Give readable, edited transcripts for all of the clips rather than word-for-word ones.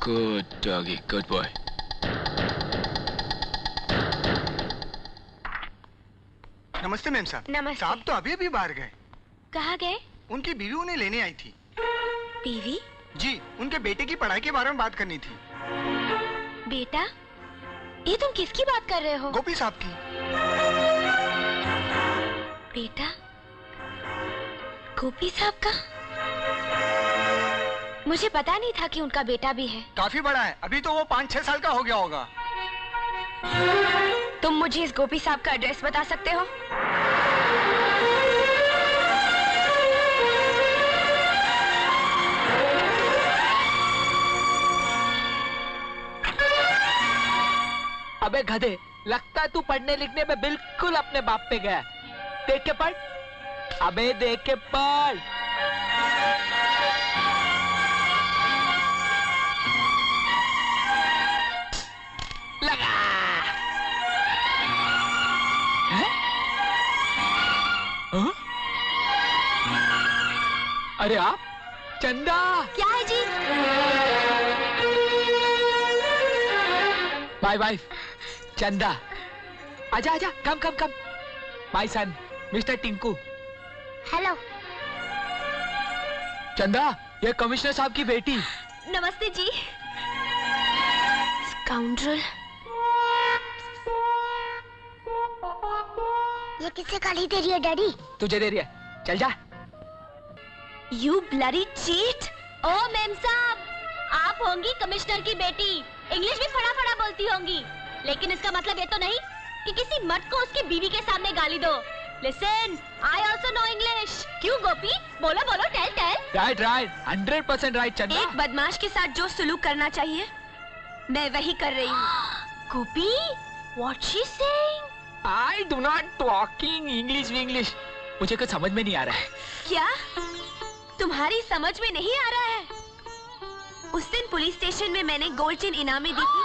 Good doggy, good boy. नमस्ते ma'am साहब। नमस्ते। साहब तो अभी अभी बाहर गए। कहाँ गए? उनकी बीवी उन्हें लेने आई थी। बीवी? जी, उनके बेटे की पढ़ाई के बारे में बात करनी थी। बेटा? ये तुम किसकी बात कर रहे हो? गोपी साहब की। बेटा? गोपी साहब का? मुझे पता नहीं था कि उनका बेटा भी है। काफी बड़ा है, अभी तो वो 5-6 साल का हो गया होगा। तुम मुझे इस गोपी साहब का एड्रेस बता सकते हो? अबे गधे, लगता है तू पढ़ने लिखने में बिल्कुल अपने बाप पे गया। देख के पढ़। अबे देख के पढ़। लगा। अरे आप चंदा? क्या है जी? My wife Chanda. आजा आजा, come come come. My son mister Tinku. Hello. Chanda, ये कमिश्नर साहब की बेटी। नमस्ते जी। स्काउंड्रल। ये किससे गाली दे रही है डैडी? तुझे दे रही है, चल जा। You bloody cheat! Oh ma'am साहब, आप होंगी कमिश्नर की बेटी। इंग्लिश भी फटाफट बोलती होंगी, लेकिन इसका मतलब ये तो नहीं कि किसी मर्द को उसकी बीवी के सामने गाली दो। Listen, I also know English. क्यों गोपी? बोलो बोलो, tell tell. Right right, 100% right Chanda. एक बदमाश के साथ जो सुलूक करना चाहिए, मैं वही कर रही हूँ। गोपी, what she saying? I do not talking English. मुझे कुछ समझ में नहीं आ रहा है। क्या? तुम्हारी समझ में नहीं आ रहा है? उस दिन पुलिस स्टेशन में मैंने गोल्ड चेन इनाम में दी थी,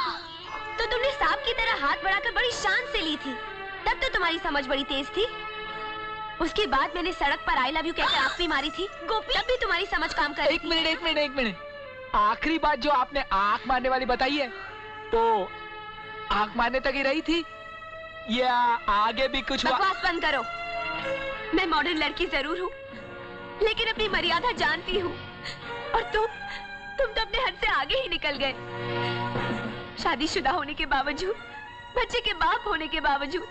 तो तुमने सांप की तरह हाथ बढ़ाकर बड़ी शान से ली थी। तब तो तुम्हारी समझ बड़ी तेज थी। उसके बाद मैंने सड़क पर आई लव यू कहकर आंख भी मारी थी। गोपी, तब भी तुम्हारी समझ काम कर रही थी। एक मिनट। आखिरी बात जो आपने आंख मारने वाली बताई है, तो आंख मारने तक ही रही थी या आगे भी कुछ हुआ? बकवास बंद करो। मैं मॉडर्न लड़की जरूर हूँ, लेकिन अपनी मर्यादा जानती हूँ। और तुम तो अपने हद से आगे ही निकल गए। शादीशुदा होने के बावजूद, बच्चे के बाप होने के बावजूद,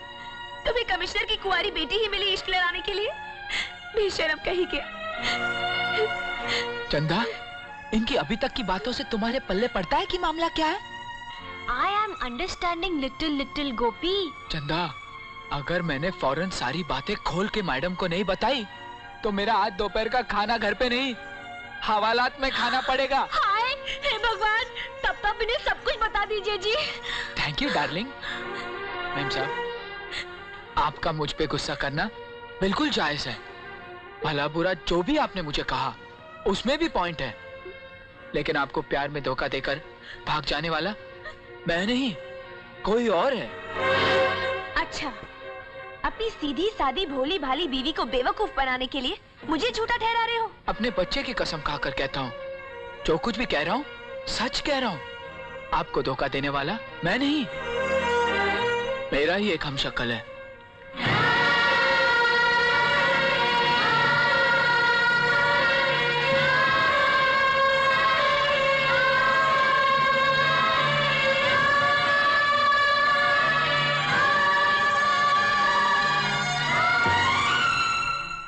तुम्हें कमिश्नर की कुंवारी बेटी ही मिली इश्क लड़ाने के लिए। बेशर्म कहीं के। चंदा, इनकी अभी तक की बातों से तुम्हारे पल्ले पड़ता है कि मामला क्या है? I am understanding little गोपी। चंदा, अगर मैंने फौरन सारी बातें खोल के मैडम को नहीं बताई, तो मेरा आज दोपहर का खाना घर पे नहीं, हवालात में खाना पड़ेगा। हाय, हे भगवान, तब इन्हें सब कुछ बता दीजिए जी। Thank you darling. मैम साहब, आपका मुझ पे गुस्सा करना बिल्कुल जायज है। भला बुरा जो भी आपने मुझे कहा, उसमें भी पॉइंट है। लेकिन आपको प्यार में धोखा देकर भाग जाने वाला मैं नहीं, कोई और है। अच्छा, अपनी सीधी सादी भोली भाली बीवी को बेवकूफ बनाने के लिए मुझे झूठा ठहरा रहे हो? अपने बच्चे की कसम खाकर कहता हूँ, जो कुछ भी कह रहा हूँ सच कह रहा हूँ। आपको धोखा देने वाला मैं नहीं, मेरा ही एक हमशक्ल है।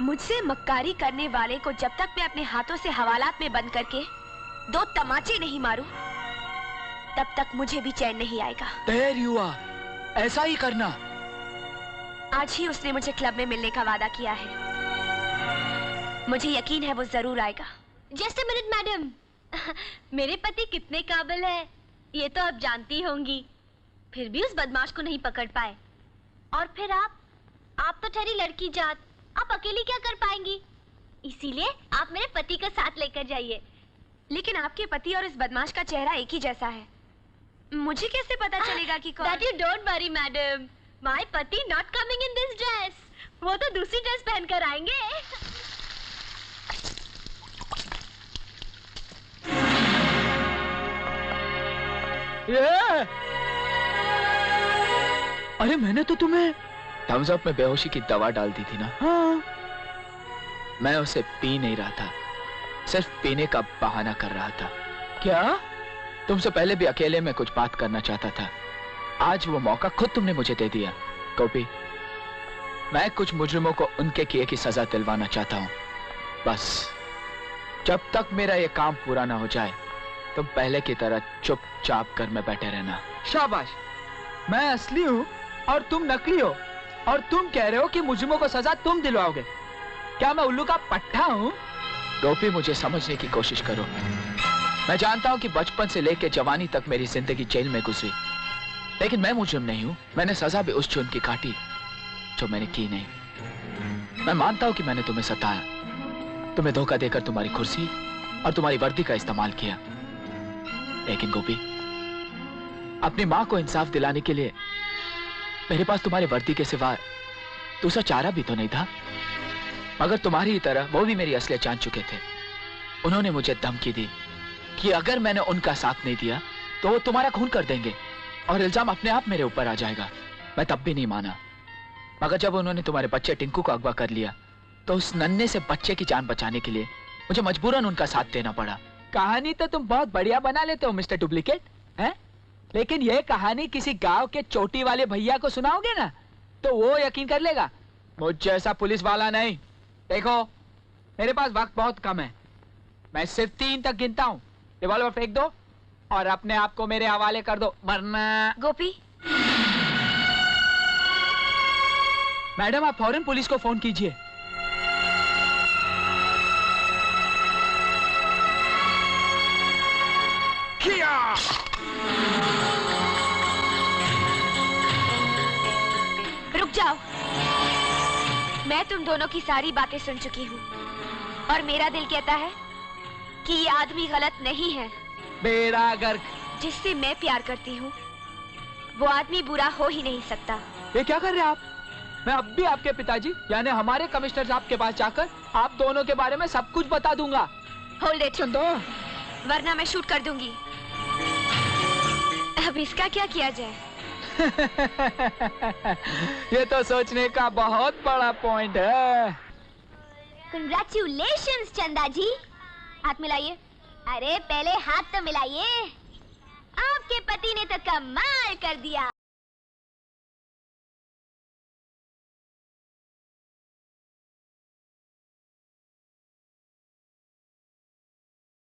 मुझसे मक्कारी करने वाले को जब तक मैं अपने हाथों से हवालात में बंद करके 2 तमाचे नहीं मारूं, तब तक मुझे भी चैन नहीं आएगा। देर युवा, ऐसा ही करना। आज ही उसने मुझे क्लब में मिलने का वादा किया है। मुझे यकीन है वो जरूर आएगा। जस्ट अ मिनट मैडम, मेरे पति कितने काबिल है ये तो आप जानती होंगी, फिर भी उस बदमाश को नहीं पकड़ पाए। और फिर आप तो ठहरी लड़की जात, आप अकेली क्या कर पाएंगी? इसीलिए आप मेरे पति का साथ लेकर जाइए। लेकिन आपके पति और इस बदमाश का चेहरा एक ही जैसा है। मुझे कैसे पता चलेगा कि कौन? That you don't worry, madam. My पति not coming in this dress. वो तो दूसरी ड्रेस पहनकर आएंगे। ये अरे मैंने तो तुम्हें थम्स अप में बेहोशी की दवा डाल दी थी ना। हाँ। मैं उसे पी नहीं रहा था, सिर्फ पीने का बहाना कर रहा था। क्या? तुमसे पहले भी अकेले में कुछ बात करना चाहता था, आज वो मौका खुद तुमने मुझे दे दिया। गोपी, मैं कुछ मुजरिमों को उनके किए की सजा दिलवाना चाहता हूं। बस जब तक मेरा ये काम पूरा ना हो जाए तुम पहले की तरह चुपचाप घर में बैठे रहना। शाबाश, मैं असली हूं और तुम नकली हो, और तुम कह रहे हो कि मुजरिमों को सजा तुम दिलवाओगे। क्या मैं उल्लू का पट्टा हूं? गोपी, मुझे समझने की कोशिश करो। मैं जानता हूं कि बचपन से लेकर जवानी तक मेरी जिंदगी जेल में गुजरी, लेकिन मैं मुजरिम नहीं हूं। मैंने सजा भी उस जुर्म की काटी जो मैंने की नहीं। मैं मानता हूं कि मैंने तुम्हें सताया, तुम्हें धोखा देकर तुम्हारी कुर्सी और तुम्हारी वर्दी का इस्तेमाल किया। लेकिन गोपी, अपनी मां को इंसाफ दिलाने के लिए मेरे पास तुम्हारी वर्दी के सिवा दूसरा चारा भी तो नहीं था। मगर तुम्हारी तरह वो भी मेरी असलियत जान चुके थे। उन्होंने मुझे धमकी दी कि अगर मैंने उनका साथ नहीं दिया तो वो तुम्हारा खून कर देंगे और इल्जाम अपने आप मेरे ऊपर आ जाएगा। मैं तब भी नहीं माना, मगर जब उन्होंने तुम्हारे बच्चे टिंकू को अगवा कर लिया तो उस नन्हे से बच्चे की जान बचाने के लिए मुझे मजबूरन उनका साथ देना पड़ा। कहानी तो तुम बहुत बढ़िया बना लेते हो मिस्टर डुप्लीकेट, हैं? लेकिन यह कहानी किसी गांव के चोटी वाले भैया को सुनाओगे ना तो वो यकीन कर लेगा। मुझ जैसा पुलिस वाला नहीं। देखो, मेरे पास वक्त बहुत कम है, मैं सिर्फ 3 तक गिनता हूँ। रिवॉल्वर फेंक दो और अपने आप को मेरे हवाले कर दो, वरना। गोपी, मैडम, आप फौरन पुलिस को फोन कीजिए। रुक जाओ। मैं तुम दोनों की सारी बातें सुन चुकी हूँ और मेरा दिल कहता है कि ये आदमी गलत नहीं है। बेड़ा गर्क। जिससे मैं प्यार करती हूँ वो आदमी बुरा हो ही नहीं सकता। ये क्या कर रहे हैं आप? मैं अब भी आपके पिताजी यानी हमारे कमिश्नर साहब के पास जाकर आप दोनों के बारे में सब कुछ बता दूंगा। होल्ड इट, सुन दो, वरना मैं शूट कर दूंगी। अब इसका क्या किया जाए? ये तो सोचने का बहुत बड़ा पॉइंट है। कंग्रेचुलेशंस चंदा जी। हाथ मिलाइए। अरे पहले हाथ तो मिलाइए। आपके पति ने तो कमाल कर दिया।